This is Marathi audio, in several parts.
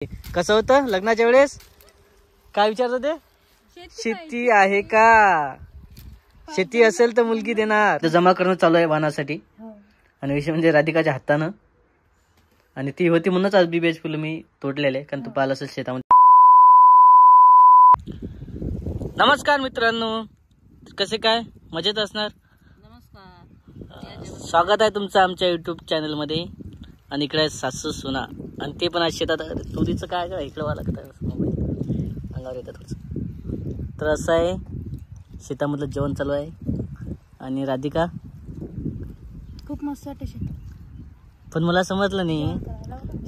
कसं होतं लग्नाच्या वेळेस? काय विचारत ते? शेती आहे का? शेती असेल तर मुलगी देणार. जमा करणं चालू आहे वाहनासाठी. आणि विषय म्हणजे राधिकाच्या हातानं. आणि ती होती म्हणूनच आज बीबीएच फुलं मी तोडलेले, कारण तू पाहिलं असेल शेतामध्ये. नमस्कार मित्रांनो, कसे काय? मजेत असणार. नमस्कार, स्वागत आहे तुमचं आमच्या युट्यूब चॅनल मध्ये. आणि इकडे सासू सुना, आणि ते पण आज शेतात. तुरीचं काय का इकडं व्हावं लागतं, मोबाईल अंगावर येतात थोडंसं. तर असं आहे, शेतामधलं जेवण चालू आहे. आणि राधिका खूप मस्त वाटते शेतात. पण मला समजलं नाही,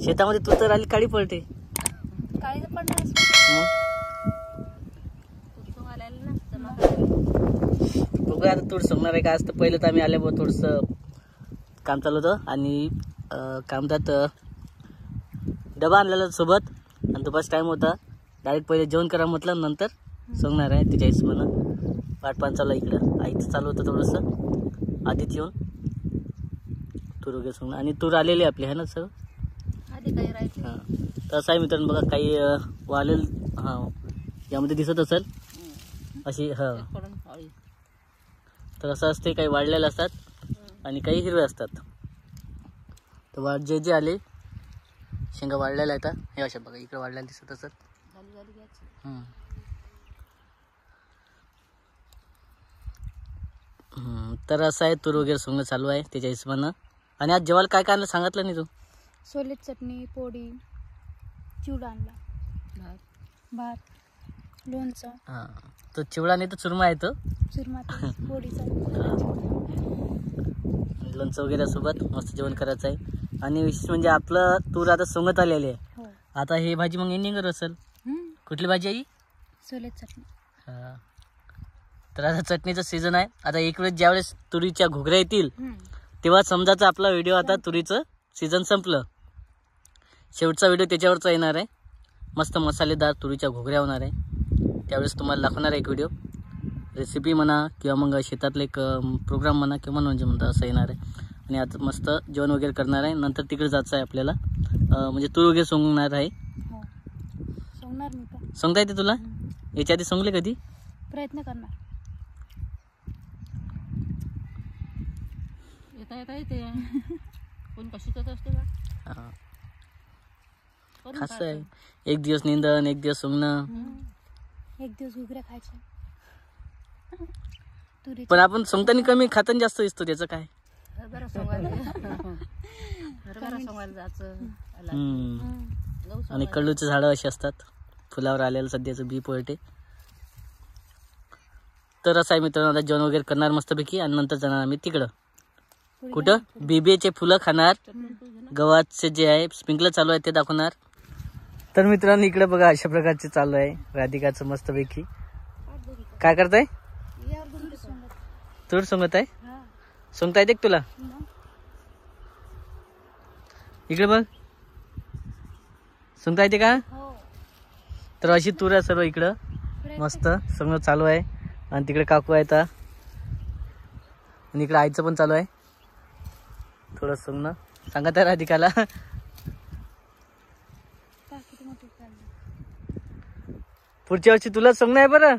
शेतामध्ये तू तर आली काळी पडते. काळी पण नाही, बघूया आता तूर सोंगणार आहे का आज. तर पहिलं तर आम्ही आल्यावर थोडंसं काम चालू होतं. आणि कामदात डबा आणलेला सोबत. आणि दुपारचा टाईम होता, डायरेक्ट पहिले जेवण करा म्हटलं, नंतर सोंगणार आहे. तिच्या हिशोबानं पाठपान चालू आहे. इकडं आईचं चालू होतं थोडंसं आधीच येऊन तूर वगैरे सोंगणं. आणि तूर आलेली आपली आहे ना सगळं आधी काही राहायचं. हां, तर असं आहे मित्रांनो. बघा काही वालेल, हां यामध्ये दिसत असेल अशी. हां, तर असं असते, काही वाढलेले असतात आणि काही हिरवे असतात. तर जे जे आले शेंगा वाढलेल्या आहेत, हे अशा बघा इकडे वाढलेल्या दिसत असत. तर असं आहे, तूर वगैरे सोंगणं चालू आहे त्याच्या हिशोबानं. आणि आज जेवायला काय काय आणलं सांगितलं नाही तू? सोले चटणी, पोळी, चिवडा आणला, भात, लोणचं. हां, तो चिवडा नाही तर चुरमा आहे, तो चुरमा, पोळीचा, लोणचं वगैरे सोबत मस्त जेवण करायचं आहे. आणि विशेष म्हणजे आपलं तूर आता सोंगत आलेली आहे. आता ही भाजी मग एंडिंगवर असेल. कुठली भाजी आहे? सोले चटणी. हां, तर आता चटणीचं सीझन आहे. आता एक वेळेस ज्यावेळेस तुरीच्या घुगऱ्या येतील तेव्हा समजायचं आपला व्हिडिओ आता तुरीचं सीझन संपलं. शेवटचा व्हिडिओ त्याच्यावरचा येणार आहे. मस्त मसालेदार तुरीच्या घुगऱ्या होणार आहे. त्यावेळेस तुम्हाला दाखवणार आहे एक व्हिडिओ. रेसिपी म्हणा किंवा मग शेतातले एक प्रोग्राम म्हणा किंवा म्हणजे म्हणता असं येणार आहे. आणि आता मस्त जेवण वगैरे करणार आहे. नंतर तिकडे जायचं आहे आपल्याला, म्हणजे तूर वगैरे सोंगणार आहे. सोंगता येते तुला? याच्या आधी सोंगले कधी? प्रयत्न करणार. येता येते कोण कशीच असते का? असं आहे, एक दिवस निंदन, एक दिवस सोंगणं, एक दिवस घुगऱ्या खायच्या. पण आपण सोंगताना कमी खाताना जास्त दिसतो. त्याचं काय? आणि कडूचे झाडं अशी असतात, फुलावर आलेलं सध्याचं बी पळते. तर असं आहे मित्रांनो, आता जेवण वगैरे करणार मस्तपैकी. आणि नंतर जाणार आम्ही तिकडं. कुठं? बीबीचे फुलं खाणार, गव्हाचे जे आहे स्प्रिंकलर चालू आहे ते दाखवणार. तर मित्रांनो इकडे बघा अशा प्रकारचे चालू आहे राधिकाचं मस्तपैकी. काय करताय? तूर सोंगत आहे. सोंगता येते तुला? इकडे बघ, सोंगता येते का? तर अशी तूर आहे सर्व इकडं, मस्त सोंगणं चालू आहे. आणि तिकडे काकू आहेत, आणि इकडे आईचं पण चालू आहे थोडं सोंगणं. सांगत आहे राधिकाला. पुढच्या वर्षी तुला सोंगणं आहे बरं.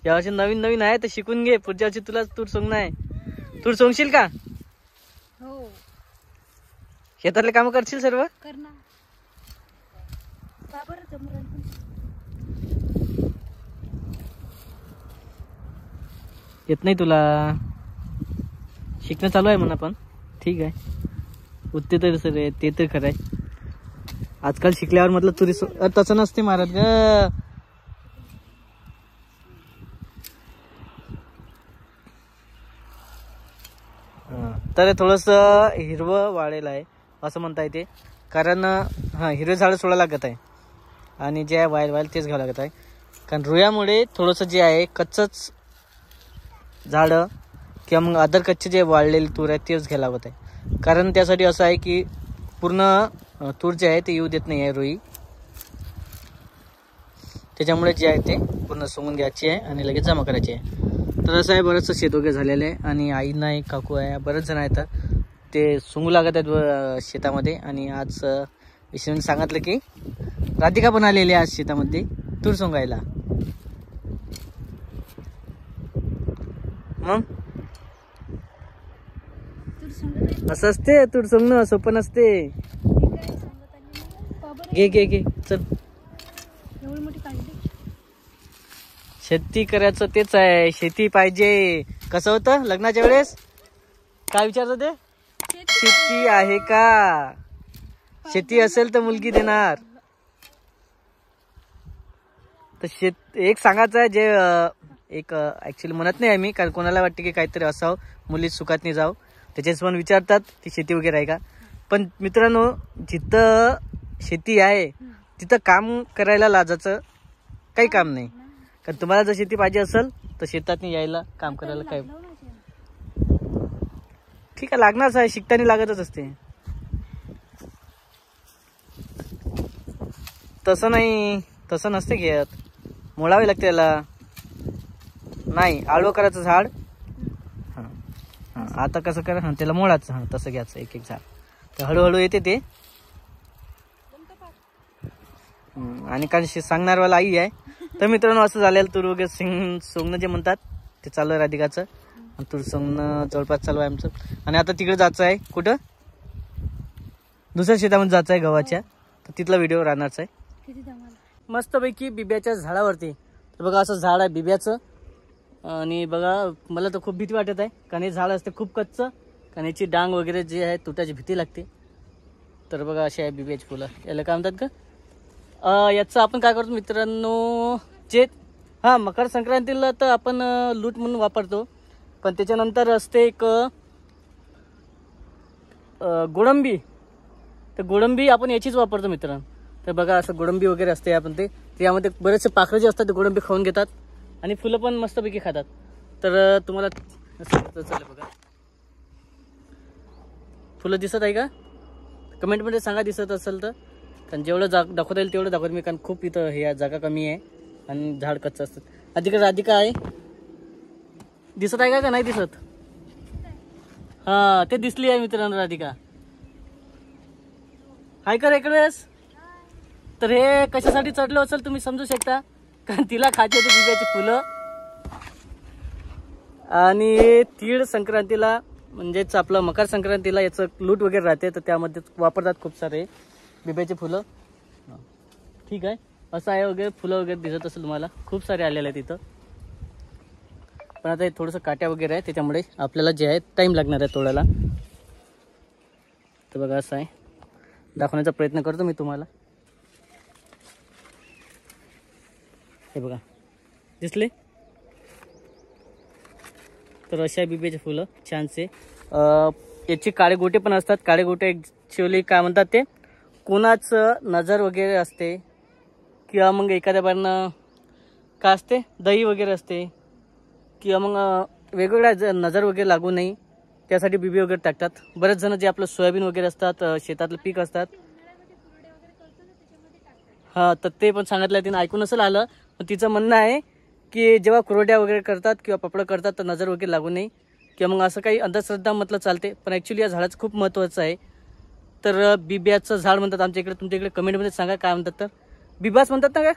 या वर्षी नवीन नवीन आहे तर शिकून घे. पुढच्या वर्षी तुला तूर सोंगणं आहे. तूर सोंगशील का? हो. शेतातले काम करशील सर्व? येत नाही तुला? शिकणं चालू आहे म्हणा, पण ठीक आहे. उत्ते तर सर ते तर खरं आहे. आजकाल शिकल्यावर म्हटलं तुरी तसं नसते महाराज ग. तर थोडस हिरवं वाढेल आहे असं म्हणता येते. कारण हिरवे झाडं सोडायला लागत आहे. आणि जे आहे वायल तेच घ्यावं लागत आहे. कारण रुयामुळे थोडंसं जे आहे कच्चच झाडं किंवा मग अदर कच्चे जे वाळलेले तूर आहे तेच घ्यायला लागत आहे. कारण त्यासाठी असं आहे की पूर्ण तूर जे आहे ते येऊ देत नाही आहे रुई. त्याच्यामुळे जे आहे ते पूर्ण सोंगून घ्यायची आहे आणि लगेच जमा करायची आहे. तर असं आहे, बरंचसं शेत वगैरे झालेलं आहे. आणि आई नाही, काकू आहे, बरेच जण आहेत ते सोंगू लागत आहेत शेतामध्ये. आणि आज विषय सांगितलं की राधिका पण आलेली आहे आज शेतामध्ये तूर सोंगायला. मग असं असते तूर सोंगणं, सोपं नसते. घे घे घे चल. शेती करायचं तेच आहे, शेती पाहिजे. कसं होतं लग्नाच्या वेळेस काय विचारत ते, शेती आहे का, शेती असेल तर मुलगी देणार. तर शेत एक सांगायचं आहे जे एक ऍक्च्युली म्हणत नाही आम्ही, कारण कोणाला वाटते की काहीतरी असावं मुली सुखात नाही जाव, त्याच्याच पण विचारतात की शेती वगैरे आहे का. पण मित्रांनो जिथं शेती आहे तिथं काम करायला लाजायचं काही काम नाही. कारण तुम्हाला जर शेती पाहिजे असेल तर शेतात यायला काम करायला काय ठीक आहे, लागणारच आहे, शिकताना लागतच असते. तसं नाही, तसं नसते घेत, मोडावे लागते त्याला. नाही आडवं करायचं झाड. हां हां आता कसं करा, हां त्याला मोडायचं, हां तसं घ्यायचं एक एक झाड, तर हळूहळू येते ते. आणि कारण सांगणारवाला आई आहे. तर मित्रांनो असं झालेलं तूर वगैरे सोंगणं जे म्हणतात ते चालू आहे राधिकाचं. आणि तूर सोंगणं जवळपास चालू आहे आमचं. आणि आता तिकडे जायचं आहे, कुठं दुसऱ्या शेतामध्ये जायचं आहे गव्हाच्या, तर तिथला व्हिडिओ राहणारच आहे. मस्तपैकी बिब्याच्या झाडावरती. तर बघा असं झाड आहे बिब्याचं. आणि बघा मला तर खूप भीती वाटत आहे, कारण हे झाड असते खूप कच्चं, कारण याची डांग वगैरे जे आहे तुटायची भीती लागते. तर बघा अशी आहे बिब्याची फुलं. याला काय म्हणतात का, याचं आपण काय करतो मित्रांनो, जे हां मकर संक्रांतीला तर आपण लूट म्हणून वापरतो. पण त्याच्यानंतर असते एक गोडंबी. तर गोडंबी आपण याचीच वापरतो मित्रांनो. तर बघा असं गोडंबी वगैरे असते, आपण ते यामध्ये बरेचसे पाखरं जे असतात ते गोडंबी खाऊन घेतात आणि फुलं पण मस्तपैकी खातात. तर तुम्हाला चालेल बघा फुलं दिसत आहे का, कमेंटमध्ये सांगा दिसत असेल तर. कारण जेवढं दाखवता येईल तेवढं दाखवत मी, कारण खूप इथं हे जागा कमी आहे आणि झाड कच्चं असतं. अधिक राधिका आहे, दिसत आहे का नाही दिसत, हां ते दिसली आहे मित्रांनो राधिका. हाय कर इकडेच. तर हे कशासाठी चढलं असेल तुम्ही समजू शकता, कारण तिला खायची होती बिब्याची फुलं. आणि तीळ संक्रांतीला म्हणजेच आपलं मकर संक्रांतीला याचं लूट वगैरे राहते, तर त्यामध्ये वापरतात खूप सारे बिब्याची फुलं. ठीक आहे असं आहे वगैरे, फुलं वगैरे दिसत असेल तुम्हाला खूप सारे आलेले आहेत तिथं. पण आता हे थोडंसं काट्या वगैरे आहे त्याच्यामुळे आपल्याला जे आहे टाईम लागणार आहे तोडायला. तर बघा असं आहे, दाखवण्याचा प्रयत्न करतो मी तुम्हाला. हे बघा दिसले. तर अशा बिब्याचे फुलं छानसे. याचे काळे गोटे पण असतात. काळे गोटे ॲक्च्युअली काय म्हणतात ते, कोणाचं नजर वगैरे असते किंवा मग एखाद्या बारनं काय असते दही वगैरे असते, किंवा मग वेगवेगळ्या नजर वगैरे लागू नाही त्यासाठी बिबी वगैरे टाकतात. बरेच जण जे आपलं सोयाबीन वगैरे असतात, शेतातलं पीक असतात, हां तर ते पण सांगितलं तिने, ऐकून असेल आलं. पण तिचं म्हणणं आहे की जेव्हा कुरड्या वगैरे करतात किंवा पापड करतात तर नजर वगैरे लागू नये, किंवा मग असं काही अंधश्रद्धा म्हटलं चालते. पण ॲक्च्युली या झाडाचं खूप महत्त्वाचं आहे. तर बिब्याचं झाड म्हणतात आमच्या इकडे, तुमच्या इकडे कमेंटमध्ये सांगा काय म्हणतात. तर बिबास म्हणतात ना काय,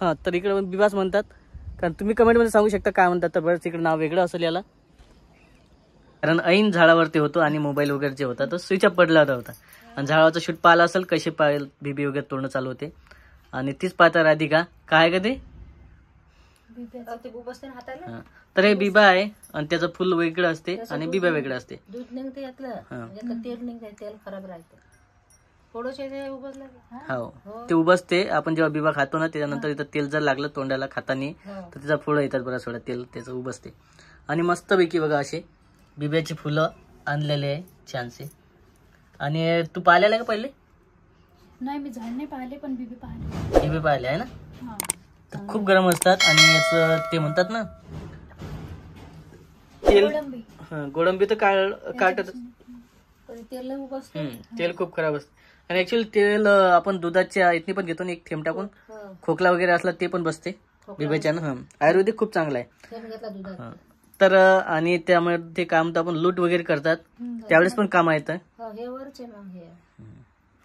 हां तर इकडे पण बिबास म्हणतात. कारण तुम्ही कमेंटमध्ये सांगू शकता काय म्हणतात. तर बरंच इकडे नाव वेगळं असेल याला, कारण ऐन झाडावरती होतो आणि मोबाईल वगैरे जे होता तो स्विच ऑफ पडला होता. आणि झाडावरचा शूट पाहिला असेल कशी पाहिल बिबी वगैरे तोडणं चालू होते. आणि तीच पाहता राधिका काय का ते, तर हे बिबा आहे आणि त्याचं फुल वेगळं असते आणि बिबा वेगळं असते. दूध निघते यातलं, तेल निघते, तेल खराब राहते. हो ते उबसते. आपण जेव्हा बिबा खातो ना त्याच्यानंतर इथं तेल जर लागलं तोंडाला खाताना तर त्याचा फुलं येतात बऱ्याच वेळा, तेल त्याचं उबसते. आणि मस्तपैकी बघा असे बिब्याची फुलं आणलेले आहे छानसे. आणि तू पाहिलेलं आहे का पहिले? नाही मी झाड नाही पाहिले, पण बिबी पाहिले. बिबी पाहिले आहे ना. तर खूप गरम असतात आणि याचं ते म्हणतात ना तेल, गोडंबी तर काटत तेल खूप खराब असतं. आणि ऍक्च्युअली तेल आपण दुधाच्या इथनी पण घेतो ना, एक थेंब टाकून खोकला वगैरे असला ते पण बसते बिब्याच्या ना. आयुर्वेदिक खूप चांगला आहे. तर आणि त्यामुळे ते काम तर आपण लूट वगैरे करतात त्यावेळेस पण काम येतं.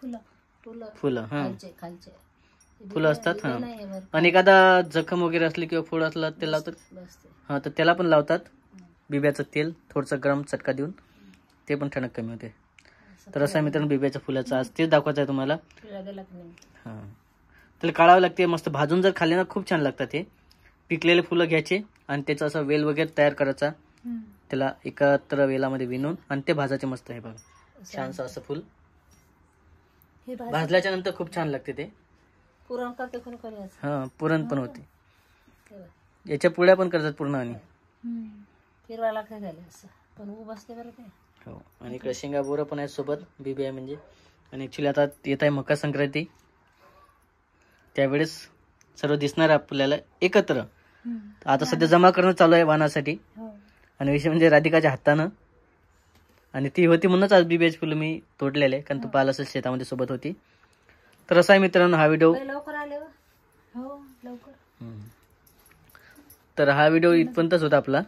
फुलं फुलं खालचे फुलं असतात. बिबे हां, नाही आहे बरं. आणि एखादा जखम वगैरे असली किंवा फोड असला ते लावतात. बस ते. हां, तर त्याला पण लावतात बिब्याचं तेल थोडंसं गरम चटका देऊन, ते पण ठणक कमी होते. तर असं आहे मित्रांनो बिब्याच्या फुलाचं आज तेच दाखवायचं आहे तुम्हाला. तुला गेला की नाही? हां, त्याला काढावं लागते, मस्त भाजून जर खाल्ले ना खूप छान लागतात. हे पिकलेले फुलं घ्यायचे आणि त्याचा असं वेल वगैरे तयार करायचा, त्याला एकत्र वेलामध्ये विणून आणि ते भाजायचे मस्त. हे बघा छानसं असं फुल हे भाजी भाजल्याच्या नंतर खूप छान लागते ते. पुरण करते कोणी कोणी असं. हां, पुरण पण होते, ते बघ. याच्या पोळ्या पण करतात पूर्ण. आणि फिरवा लागते झाले असं पण उभं बसते बरं ते. हो, आणि इकडे शेंगा बोरं पण आहेत सोबत, बिबी आहे म्हणजे. आणि ॲक्च्युली आता येत आहे मकर संक्रांती, त्यावेळेस सर्व दिसणार आहे आपल्याला एकत्र. आता सध्या जमा करणं चालू आहे वाणासाठी. आणि विषय म्हणजे राधिकाच्या हातानं, आणि ती होती म्हणूनच आज बिब्याची फुलं मी तोडलेले, कारण तू पाहिलं असेल शेतामध्ये सोबत होती. तर असा आहे मित्रांनो हा व्हिडिओ. लय लवकर आले हो. हो लवकर. तर हा व्हिडिओ इथपर्यंतच होता आपला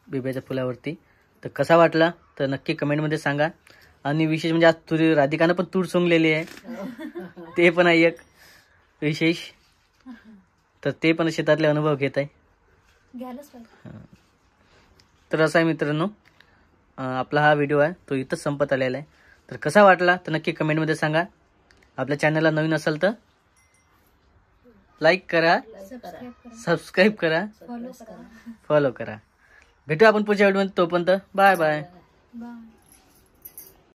बिब्याच्या फुलावरती. तर कसा वाटला तर नक्की कमेंटमध्ये सांगा. आणि विशेष म्हणजे आज तुरी राधिकानं पण तूर सोंगलेली आहे, ते पण आहे एक विशेष. तर ते पण शेतातले अनुभव घेत आहे. घ्यायलाच पाहिजे. तर असा आहे मित्रांनो आपला हा व्हिडिओ आहे तो इथंच संपत आलेला आहे. तर कसा वाटला तर नक्की कमेंटमध्ये सांगा. आपल्या चॅनलला नवीन असाल तर लाईक करा, सबस्क्राईब करा, सबस्क्राईब करा, फॉलो करा. फॉलो करा. भेटू आपण पुढच्या व्हिडिओमध्ये. तोपर्यंत बाय बाय. बाय.